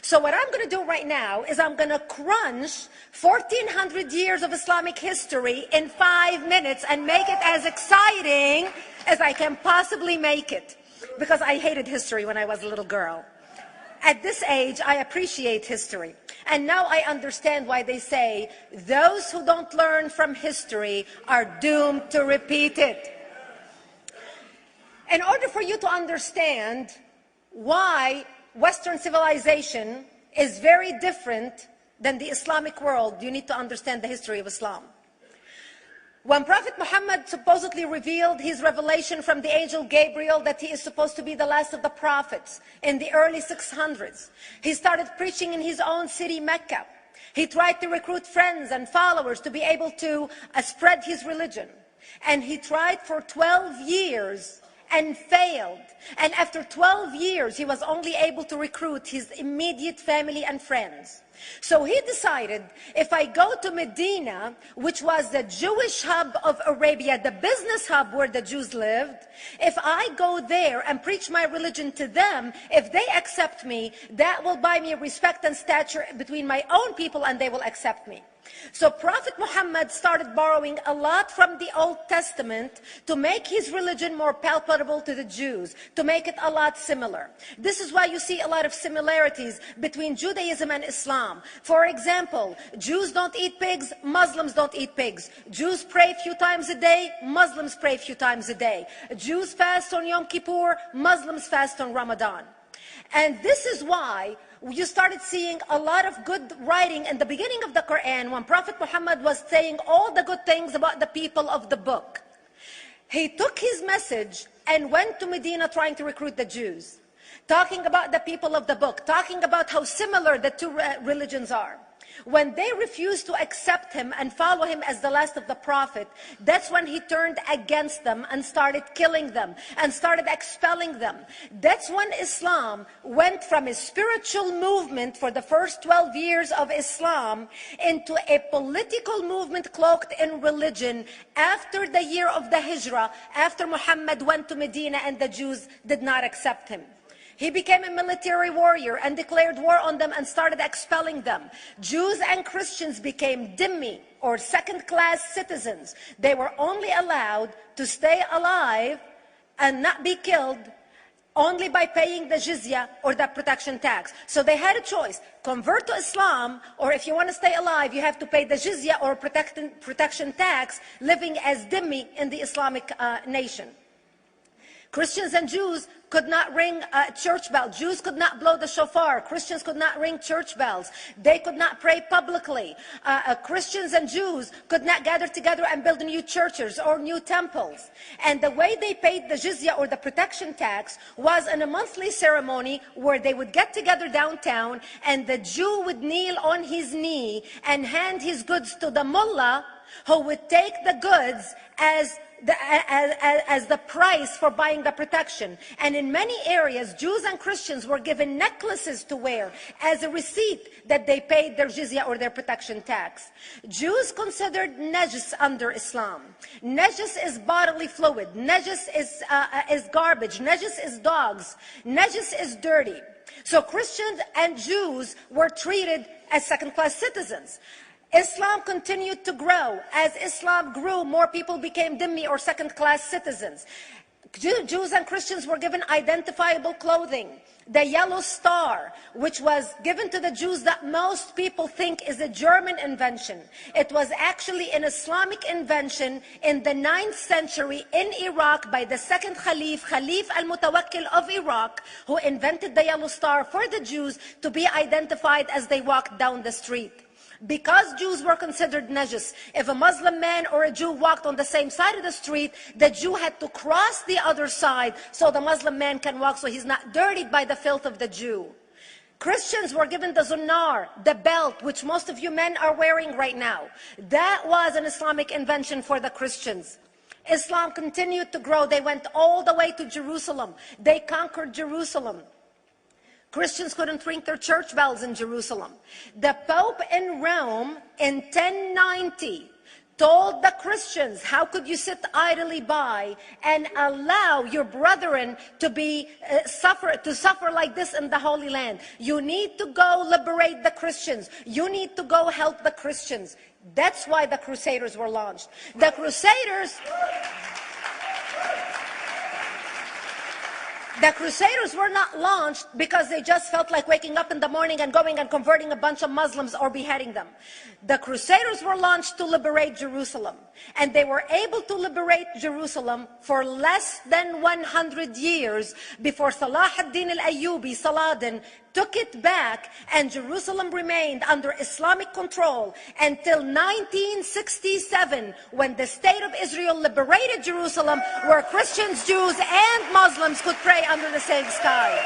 So what I'm going to do right now is I'm going to crunch 1,400 years of Islamic history in 5 minutes and make it as exciting as I can possibly make it. Because I hated history when I was a little girl. At this age, I appreciate history. And now I understand why they say those who don't learn from history are doomed to repeat it. In order for you to understand why Western civilization is very different than the Islamic world, you need to understand the history of Islam. When Prophet Muhammad supposedly revealed his revelation from the angel Gabriel that he is supposed to be the last of the prophets in the early 600s, he started preaching in his own city, Mecca. He tried to recruit friends and followers to be able to spread his religion. And he tried for 12 years and failed. And after 12 years, he was only able to recruit his immediate family and friends. So he decided, if I go to Medina, which was the Jewish hub of Arabia, the business hub where the Jews lived, if I go there and preach my religion to them, if they accept me, that will buy me respect and stature between my own people, and they will accept me. So Prophet Muhammad started borrowing a lot from the Old Testament to make his religion more palpable to the Jews, to make it a lot similar. This is why you see a lot of similarities between Judaism and Islam. For example, Jews don't eat pigs, Muslims don't eat pigs. Jews pray a few times a day, Muslims pray a few times a day. Jews fast on Yom Kippur, Muslims fast on Ramadan. And this is why you started seeing a lot of good writing in the beginning of the Quran when Prophet Muhammad was saying all the good things about the people of the book. He took his message and went to Medina trying to recruit the Jews, talking about the people of the book, talking about how similar the two religions are. When they refused to accept him and follow him as the last of the prophet, that's when he turned against them and started killing them and started expelling them. That's when Islam went from a spiritual movement for the first 12 years of Islam into a political movement cloaked in religion after the year of the Hijrah, after Muhammad went to Medina and the Jews did not accept him. He became a military warrior and declared war on them and started expelling them. Jews and Christians became dhimmi, or second-class citizens. They were only allowed to stay alive and not be killed only by paying the jizya or the protection tax. So they had a choice: convert to Islam, or if you want to stay alive, you have to pay the jizya or protection tax, living as dhimmi in the Islamic nation. Christians and Jews could not ring church bells. Jews could not blow the shofar. Christians could not ring church bells. They could not pray publicly. Christians and Jews could not gather together and build new churches or new temples. And the way they paid the jizya or the protection tax was in a monthly ceremony where they would get together downtown and the Jew would kneel on his knee and hand his goods to the mullah, who would take the goods as the price for buying the protection. And in many areas, Jews and Christians were given necklaces to wear as a receipt that they paid their jizya or their protection tax. Jews considered najis under Islam. Najis is bodily fluid. Najis is garbage. Najis is dogs. Najis is dirty. So Christians and Jews were treated as second-class citizens. Islam continued to grow. As Islam grew, more people became dhimmi or second-class citizens. Jews and Christians were given identifiable clothing. The yellow star, which was given to the Jews that most people think is a German invention. It was actually an Islamic invention in the 9th century in Iraq by the second Khalif al-Mutawakkil of Iraq, who invented the yellow star for the Jews to be identified as they walked down the street. Because Jews were considered najis, if a Muslim man or a Jew walked on the same side of the street, the Jew had to cross the other side so the Muslim man can walk, so he's not dirtied by the filth of the Jew. Christians were given the zunnar, the belt, which most of you men are wearing right now. That was an Islamic invention for the Christians. Islam continued to grow. They went all the way to Jerusalem. They conquered Jerusalem. Christians couldn't ring their church bells in Jerusalem. The Pope in Rome in 1090 told the Christians, how could you sit idly by and allow your brethren to suffer like this in the Holy Land? You need to go liberate the Christians. You need to go help the Christians. That's why the Crusaders were launched. The Crusaders were not launched because they just felt like waking up in the morning and going and converting a bunch of Muslims or beheading them. The Crusaders were launched to liberate Jerusalem. And they were able to liberate Jerusalem for less than 100 years before Salah ad-Din al-Ayyubi, Saladin, took it back, and Jerusalem remained under Islamic control until 1967, when the State of Israel liberated Jerusalem, where Christians, Jews, and Muslims could pray under the same sky.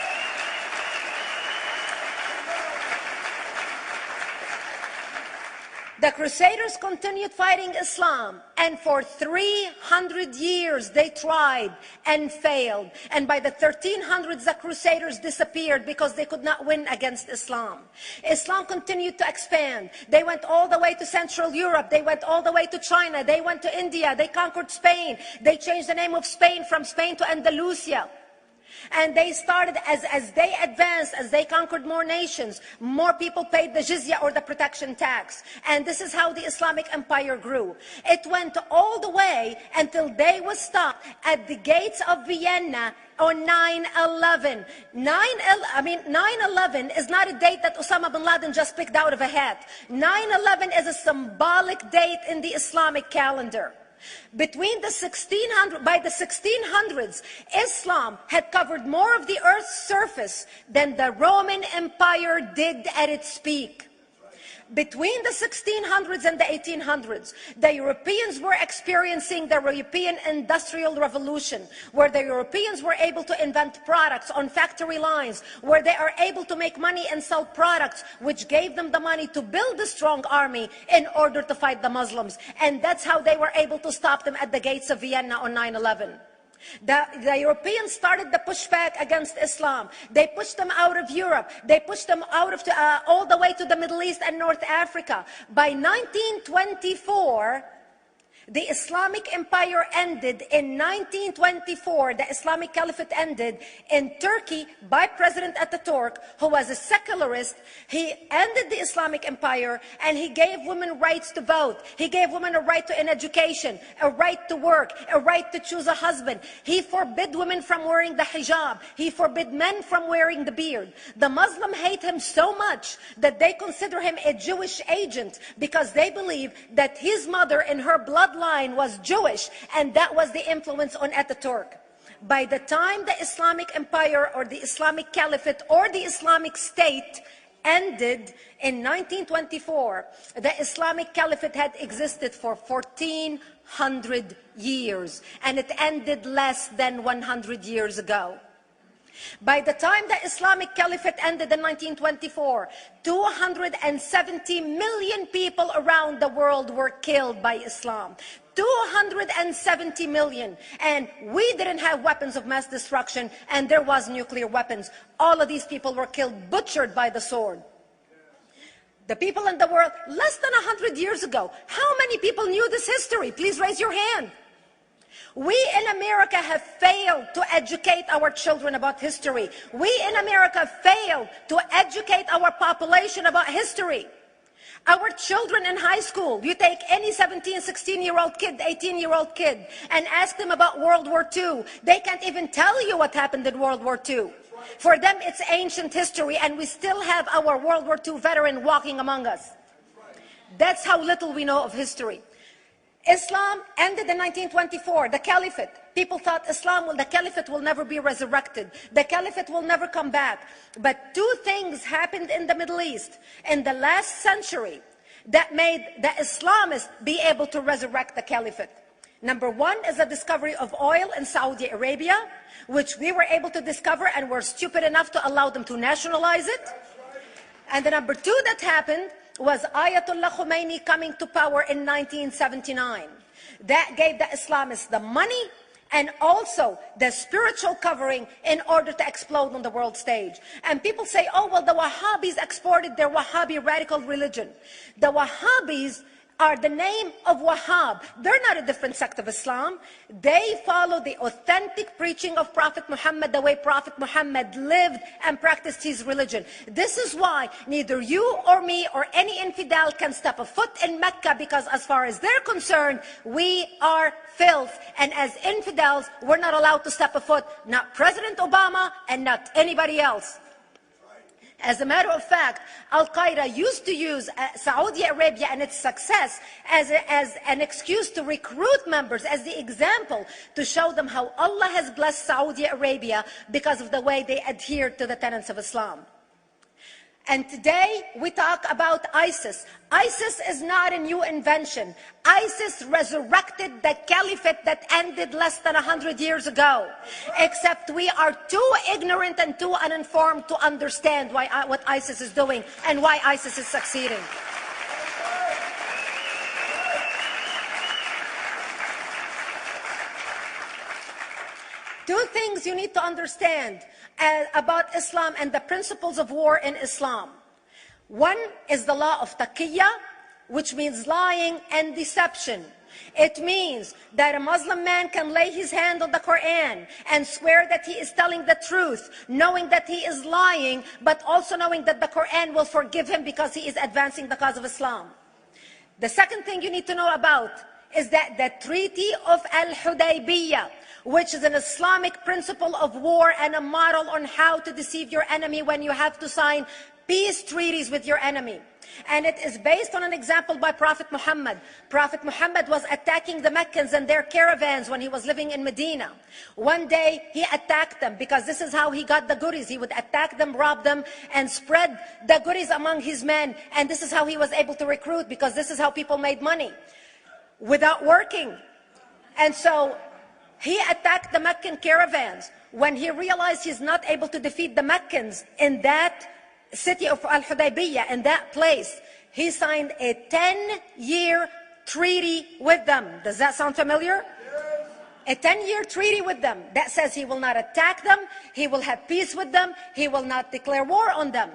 The Crusaders continued fighting Islam, and for 300 years they tried and failed. And by the 1300s, the Crusaders disappeared because they could not win against Islam. Islam continued to expand. They went all the way to Central Europe. They went all the way to China. They went to India. They conquered Spain. They changed the name of Spain from Spain to Andalusia. And they started, as they advanced, as they conquered more nations, more people paid the jizya, or the protection tax. And this is how the Islamic Empire grew. It went all the way until they was stopped at the gates of Vienna on 9/11. 9/11 is not a date that Osama bin Laden just picked out of a hat. 9/11 is a symbolic date in the Islamic calendar. By the 1600s, Islam had covered more of the earth's surface than the Roman Empire did at its peak. Between the 1600s and the 1800s, the Europeans were experiencing the European Industrial Revolution, where the Europeans were able to invent products on factory lines, where they are able to make money and sell products, which gave them the money to build a strong army in order to fight the Muslims. And that's how they were able to stop them at the gates of Vienna on 9/11. The Europeans started the pushback against Islam. They pushed them out of Europe. They pushed them out of all the way to the Middle East and North Africa. By 1924, the Islamic Empire ended. In 1924, the Islamic Caliphate ended in Turkey by President Ataturk, who was a secularist. He ended the Islamic Empire, and he gave women rights to vote. He gave women a right to an education, a right to work, a right to choose a husband. He forbid women from wearing the hijab. He forbid men from wearing the beard. The Muslims hate him so much that they consider him a Jewish agent, because they believe that his mother and her bloodline was Jewish, and that was the influence on Ataturk. By the time the Islamic Empire, or the Islamic Caliphate, or the Islamic State ended in 1924, the Islamic Caliphate had existed for 1400 years, and it ended less than 100 years ago. By the time the Islamic Caliphate ended in 1924, 270 million people around the world were killed by Islam. 270 million. And we didn't have weapons of mass destruction, and there was nuclear weapons. All of these people were killed, butchered by the sword. The people in the world, less than 100 years ago, how many people knew this history? Please raise your hand. We in America have failed to educate our children about history. We in America failed to educate our population about history. Our children in high school, you take any 17, 16-year-old kid, 18-year-old kid, and ask them about World War II. They can't even tell you what happened in World War II. For them, it's ancient history, and we still have our World War II veteran walking among us. That's how little we know of history. Islam ended in 1924, the Caliphate. People thought the Caliphate will never be resurrected. The Caliphate will never come back. But two things happened in the Middle East in the last century that made the Islamists be able to resurrect the Caliphate. Number one is the discovery of oil in Saudi Arabia, which we were able to discover and were stupid enough to allow them to nationalize it. And the number two that happened was Ayatollah Khomeini coming to power in 1979. That gave the Islamists the money and also the spiritual covering in order to explode on the world stage. And people say, oh, well, the Wahhabis exported their Wahhabi radical religion. The Wahhabis are the name of Wahhab. They're not a different sect of Islam. They follow the authentic preaching of Prophet Muhammad, the way Prophet Muhammad lived and practiced his religion. This is why neither you or me or any infidel can step a foot in Mecca, because as far as they're concerned, we are filth. And as infidels, we're not allowed to step a foot, not President Obama and not anybody else. As a matter of fact, Al-Qaeda used to use Saudi Arabia and its success as an excuse to recruit members, as the example to show them how Allah has blessed Saudi Arabia because of the way they adhere to the tenets of Islam. And today we talk about ISIS. ISIS is not a new invention. ISIS resurrected the caliphate that ended less than 100 years ago. Except we are too ignorant and too uninformed to understand what ISIS is doing and why ISIS is succeeding. Two things you need to understand about Islam and the principles of war in Islam. One is the law of taqiyya, which means lying and deception. It means that a Muslim man can lay his hand on the Quran and swear that he is telling the truth, knowing that he is lying, but also knowing that the Quran will forgive him because he is advancing the cause of Islam. The second thing you need to know about is that the Treaty of Al-Hudaybiyah, which is an Islamic principle of war and a model on how to deceive your enemy when you have to sign peace treaties with your enemy. And it is based on an example by Prophet Muhammad. Prophet Muhammad was attacking the Meccans and their caravans when he was living in Medina. One day he attacked them because this is how he got the goodies. He would attack them, rob them, and spread the goodies among his men. And this is how he was able to recruit, because this is how people made money without working. And so he attacked the Meccan caravans. When he realized he's not able to defeat the Meccans in that city of Al-Hudaybiyah, in that place, he signed a 10-year treaty with them. Does that sound familiar? Yes. A 10-year treaty with them that says he will not attack them, he will have peace with them, he will not declare war on them.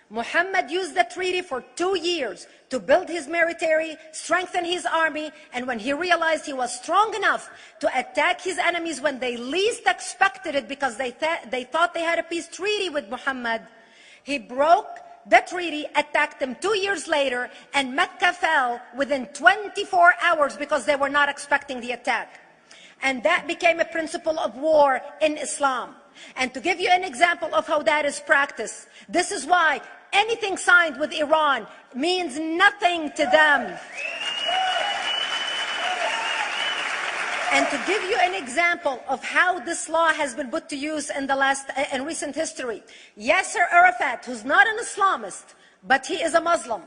Muhammad used the treaty for 2 years to build his military, strengthen his army, and when he realized he was strong enough to attack his enemies when they least expected it, because they thought they had a peace treaty with Muhammad, he broke the treaty, attacked them 2 years later, and Mecca fell within 24 hours because they were not expecting the attack. And that became a principle of war in Islam. And to give you an example of how that is practiced, this is why anything signed with Iran means nothing to them. And to give you an example of how this law has been put to use in recent history, Yasser Arafat, who's not an Islamist, but he is a Muslim,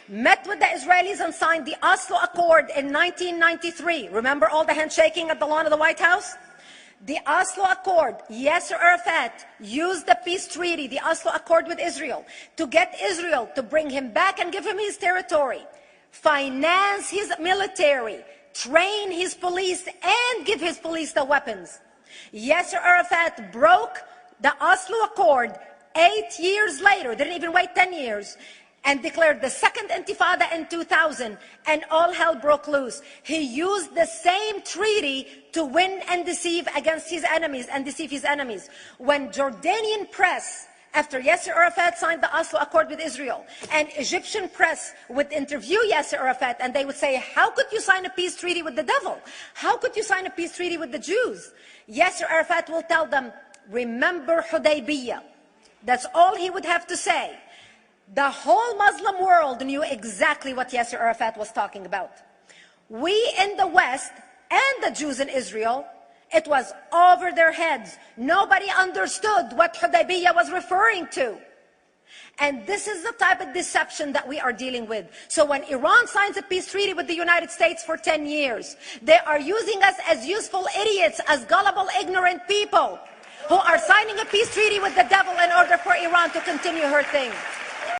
met with the Israelis and signed the Oslo Accord in 1993. Remember all the handshaking at the lawn of the White House? The Oslo Accord, Yasser Arafat used the peace treaty, the Oslo Accord with Israel, to get Israel to bring him back and give him his territory, finance his military, train his police, and give his police the weapons. Yasser Arafat broke the Oslo Accord 8 years later, didn't even wait 10 years, and declared the second intifada in 2000, and all hell broke loose. He used the same treaty to win and deceive against his enemies and deceive his enemies. When Jordanian press, after Yasser Arafat signed the Oslo Accord with Israel, and Egyptian press would interview Yasser Arafat, and they would say, how could you sign a peace treaty with the devil? How could you sign a peace treaty with the Jews? Yasser Arafat will tell them, remember Hudaybiyah. That's all he would have to say. The whole Muslim world knew exactly what Yasser Arafat was talking about. We in the West and the Jews in Israel, it was over their heads. Nobody understood what Hudaybiyah was referring to. And this is the type of deception that we are dealing with. So when Iran signs a peace treaty with the United States for 10 years, they are using us as useful idiots, as gullible, ignorant people who are signing a peace treaty with the devil in order for Iran to continue her thing.